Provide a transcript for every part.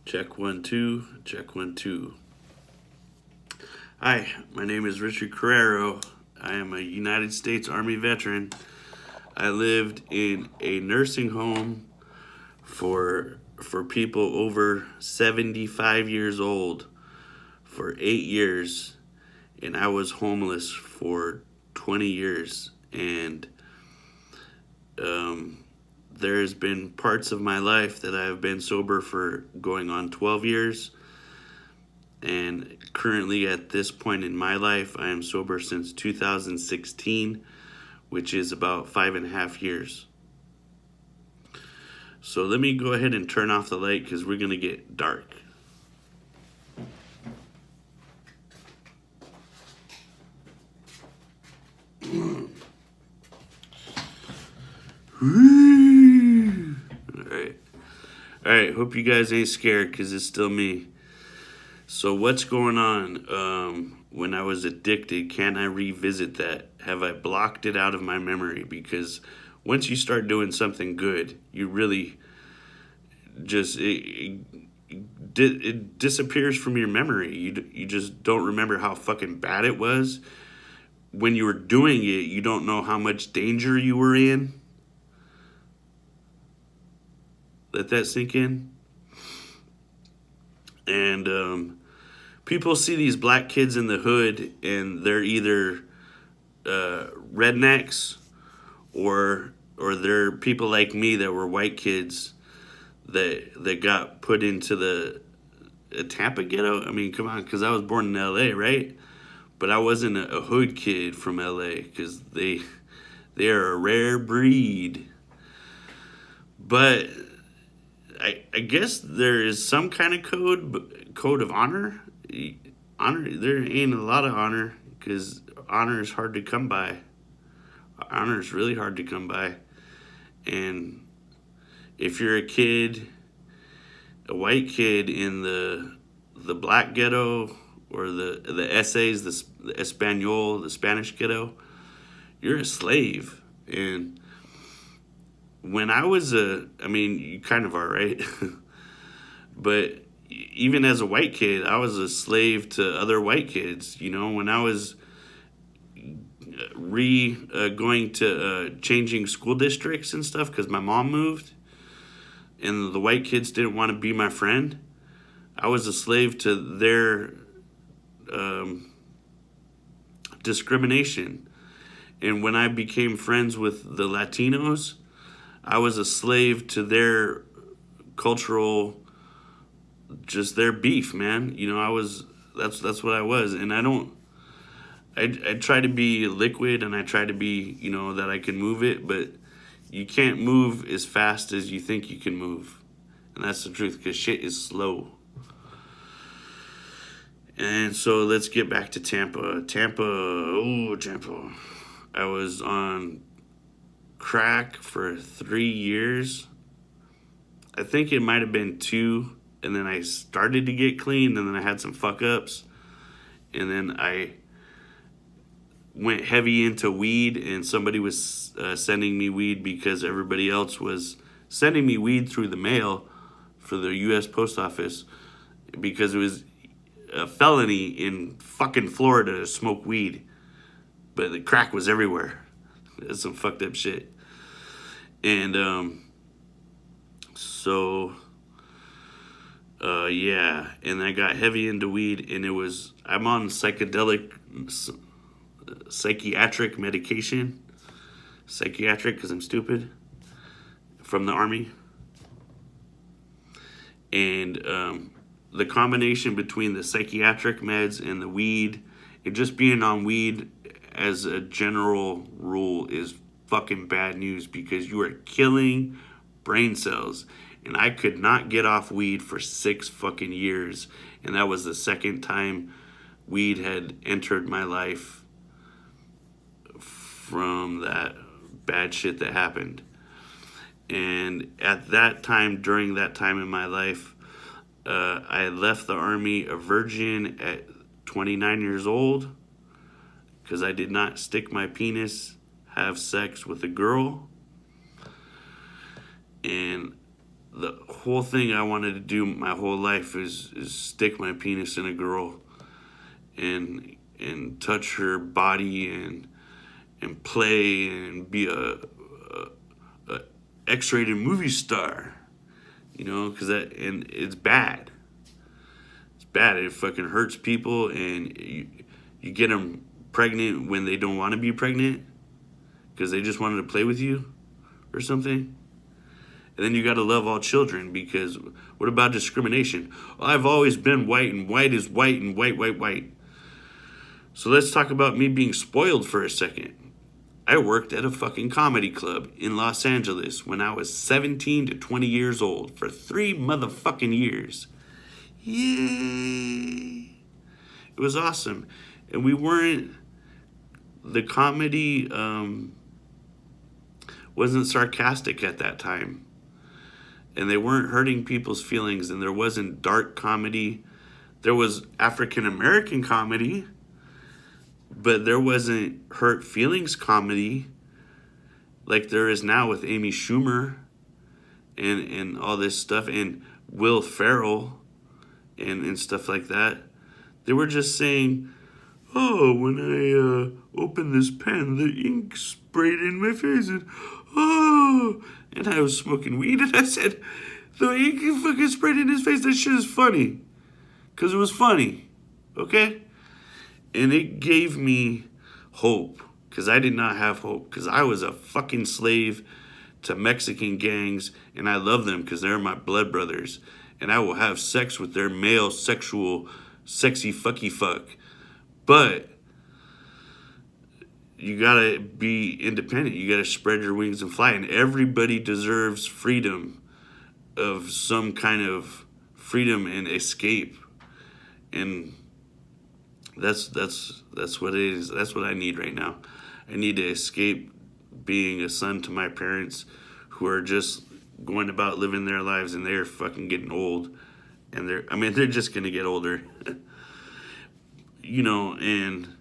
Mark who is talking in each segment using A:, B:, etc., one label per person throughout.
A: Check 1 2, check 1 2. Hi, my name is Richard Carrero. I am a United States Army veteran. I lived in a nursing home for people over 75 years old for 8 years, and I was homeless for 20 years. And um, there's been parts of my life that I've been sober for going on 12 years. And currently, at this point in my life, I am sober since 2016, which is about 5.5 years. So let me go ahead and turn off the light because we're going to get dark. Alright. Alright, hope you guys ain't scared because it's still me. So what's going on? When I was addicted, can I revisit that? Have I blocked it out of my memory? Because once you start doing something good, you really just it disappears from your memory. You just don't remember how fucking bad it was. When you were doing it, you don't know how much danger you were in. Let that sink in. And people see these black kids in the hood, and they're either rednecks or they're people like me that were white kids that got put into the Tampa ghetto. I mean, come on, because I was born in L.A., right? But I wasn't a hood kid from L.A. because they are a rare breed. But I guess there is some kind of code of honor. Honor, there ain't a lot of honor because honor is hard to come by. Honor is really hard to come by. And if you're a kid, a white kid in the black ghetto or the essays, the Espanol, the Spanish ghetto, you're a slave. And when I was I mean, you kind of are, right? But even as a white kid, I was a slave to other white kids. You know, when I was going to changing school districts and stuff because my mom moved and the white kids didn't want to be my friend, I was a slave to their discrimination. And when I became friends with the Latinos, I was a slave to their cultural, just their beef, man. You know, that's what I was. And I try to be liquid and I try to be, you know, that I can move it, but you can't move as fast as you think you can move. And that's the truth because shit is slow. And so let's get back to Tampa. Tampa. I was on crack for 3 years. I think it might have been 2. And then I started to get clean. And then I had some fuck ups. And then I went heavy into weed. And somebody was sending me weed because everybody else was sending me weed through the mail for the U.S. Post Office. Because it was a felony in fucking Florida to smoke weed. But the crack was everywhere. That's some fucked up shit. And so yeah, and I got heavy into weed, and I'm on psychiatric medication. Psychiatric because I'm stupid. From the Army. And the combination between the psychiatric meds and the weed, and just being on weed as a general rule is fucking bad news because you are killing brain cells. And I could not get off weed for 6 fucking years. And that was the second time weed had entered my life from that bad shit that happened. And at that time, during that time in my life, I left the Army a virgin at 29 years old because I did not stick my penis, have sex with a girl. And the whole thing I wanted to do my whole life is stick my penis in a girl and touch her body and play and be a X-rated movie star, you know, because that, and it's bad. It's bad. It fucking hurts people, and you get them pregnant when they don't want to be pregnant because they just wanted to play with you or something. And then you got to love all children, because what about discrimination? Well, I've always been white, and white is white, and white, white, white. So let's talk about me being spoiled for a second. I worked at a fucking comedy club in Los Angeles when I was 17 to 20 years old for 3 motherfucking years. Yay! It was awesome. And we weren't, the comedy wasn't sarcastic at that time. And they weren't hurting people's feelings, and there wasn't dark comedy. There was African American comedy, but there wasn't hurt feelings comedy like there is now with Amy Schumer and all this stuff, and Will Ferrell and stuff like that. They were just saying, oh, when I opened this pen, the ink sprayed in my face, and oh, and I was smoking weed, and I said, the ink fucking sprayed in his face, that shit is funny. Because it was funny, okay? And it gave me hope, because I did not have hope, because I was a fucking slave to Mexican gangs, and I love them because they're my blood brothers, and I will have sex with their male sexual sexy fucky fuck. But you gotta be independent. You gotta spread your wings and fly. And everybody deserves freedom, of some kind of freedom and escape. And that's what it is. That's what I need right now. I need to escape being a son to my parents, who are just going about living their lives, and they're fucking getting old. And they're just gonna get older. You know, and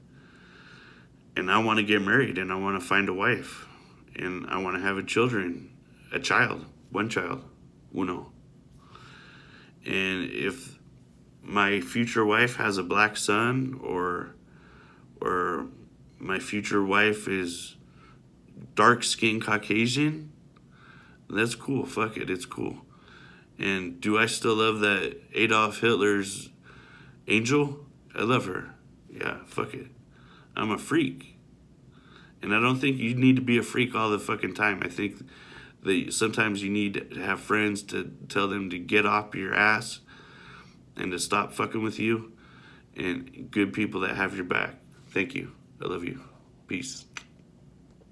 A: I want to get married, and I want to find a wife, and I want to have a child, one child, uno. And if my future wife has a black son, or my future wife is dark skinned Caucasian, that's cool. Fuck it, it's cool. And do I still love that Adolf Hitler's angel? I love her. Yeah, fuck it. I'm a freak. And I don't think you need to be a freak all the fucking time. I think that sometimes you need to have friends to tell them to get off your ass and to stop fucking with you, and good people that have your back. Thank you. I love you. Peace.